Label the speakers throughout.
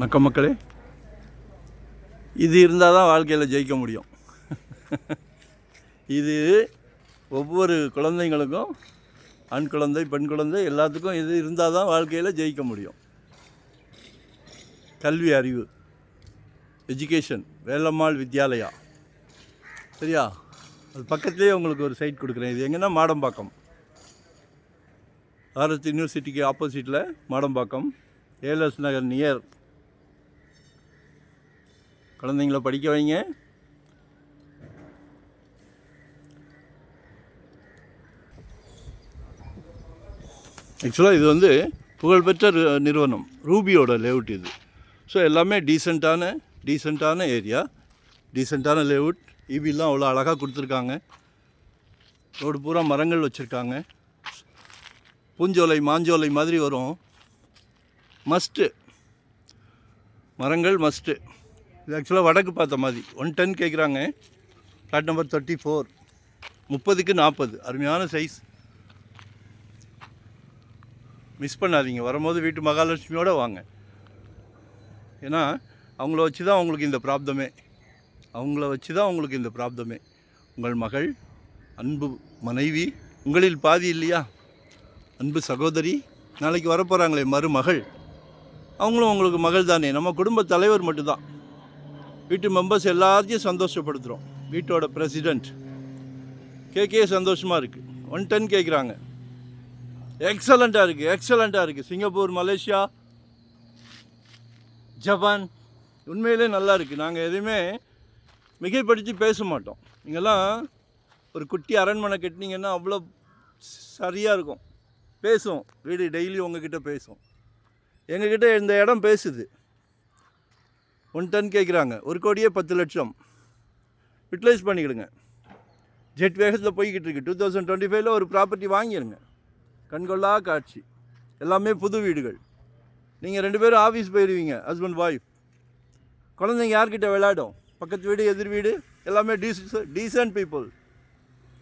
Speaker 1: வணக்கம் மக்களே. இது இருந்தால் தான் வாழ்க்கையில் ஜெயிக்க முடியும். இது ஒவ்வொரு குழந்தைங்களுக்கும், ஆண் குழந்தை பெண் குழந்தை எல்லாத்துக்கும் இது இருந்தால் தான் வாழ்க்கையில் ஜெயிக்க முடியும். கல்வி அறிவு, எஜுகேஷன், வேலம்மாள் வித்யாலயா, சரியா? அது பக்கத்துலேயே உங்களுக்கு ஒரு சைட் கொடுக்குறேன். இது எங்கன்னா மாடம்பாக்கம், ஆர்எஸ் யூனிவர்சிட்டிக்கு ஆப்போசிட்டில் மாடம்பாக்கம், ஏஎல்எஸ் நகர் நியர். குழந்தைங்கள படிக்க வைங்க. ஆக்சுவலாக இது வந்து புகழ்பெற்ற நிறுவனம் ரூபியோட லேஅவுட் இது. ஸோ எல்லாமே டீசெண்டான ஏரியா, டீசெண்டான லேஅவுட். இபிலாம் அவ்வளோ அழகாக கொடுத்துருக்காங்க. ரோடு பூரா மரங்கள் வச்சுருக்காங்க. பூஞ்சோலை மாஞ்சோலை மாதிரி வரும். மஸ்ட்டு மரங்கள் மஸ்ட்டு. இது ஆக்சுவலாக வடக்கு பார்த்த மாதிரி 110 கேட்குறாங்க. Flat number 34, 30க்கு 40. அருமையான சைஸ். மிஸ் பண்ணாதீங்க. வரும்போது வீட்டு மகாலட்சுமியோடு வாங்க. ஏன்னா அவங்கள வச்சு தான் உங்களுக்கு இந்த ப்ராப்ளமே. உங்கள் மகள், அன்பு மனைவி, உங்களில் பாதி இல்லையா, அன்பு சகோதரி, நாளைக்கு வரப்போகிறாங்களே மருமகள், அவங்களும் உங்களுக்கு மகள் தானே. நம்ம குடும்ப தலைவர் மட்டும்தான். வீட்டு மெம்பர்ஸ் எல்லாத்தையும் சந்தோஷப்படுத்துகிறோம். வீட்டோட பிரசிடெண்ட் கேட்கே சந்தோஷமாக இருக்குது. 110 கேட்குறாங்க. எக்ஸலண்ட்டாக இருக்குது. சிங்கப்பூர், மலேசியா, ஜப்பான் உண்மையிலே நல்லா இருக்குது. நாங்கள் எதுவுமே மிகைப்படுத்தி பேச மாட்டோம். நீங்கள்லாம் ஒரு குட்டி அரண்மனை கட்டினீங்கன்னா அவ்வளோ சரியாக இருக்கும். பேசும் வீடு, டெய்லி உங்ககிட்ட பேசும். எங்ககிட்ட இந்த இடம் பேசுது. 110 கேட்குறாங்க. 1,10,00,000 யூட்டிலைஸ் பண்ணிக்கிடுங்க. ஜெட் வேகத்தில் போய்கிட்டு இருக்கு. 2025 ஒரு ப்ராப்பர்ட்டி வாங்கிடுங்க. கண்கொள்ளா காட்சி. எல்லாமே புது வீடுகள். நீங்கள் 2 பேரும் ஆஃபீஸ் போயிடுவீங்க, ஹஸ்பண்ட் ஒய்ஃப். குழந்தைங்க யார்கிட்ட விளையாடும்? பக்கத்து வீடு, எதிர் வீடு, எல்லாமே டீசென்ட் பீப்புள்,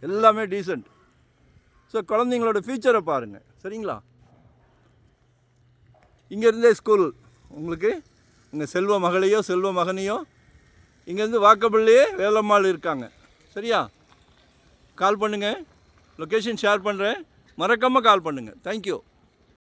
Speaker 1: எல்லாமே டீசென்ட். ஸோ குழந்தைங்களோட ஃப்யூச்சரை பாருங்கள், சரிங்களா? இங்கேருந்தே ஸ்கூல் உங்களுக்கு உங்கள் செல்வ மகளையோ செல்வ மகனையோ இங்கேருந்து வாக்கபிள்லேயே வேலம்மாள் இருக்காங்க, சரியா? கால் பண்ணுங்கள். லொக்கேஷன் ஷேர் பண்ணுறேன். மறக்காமல் கால் பண்ணுங்கள். தேங்க்யூ.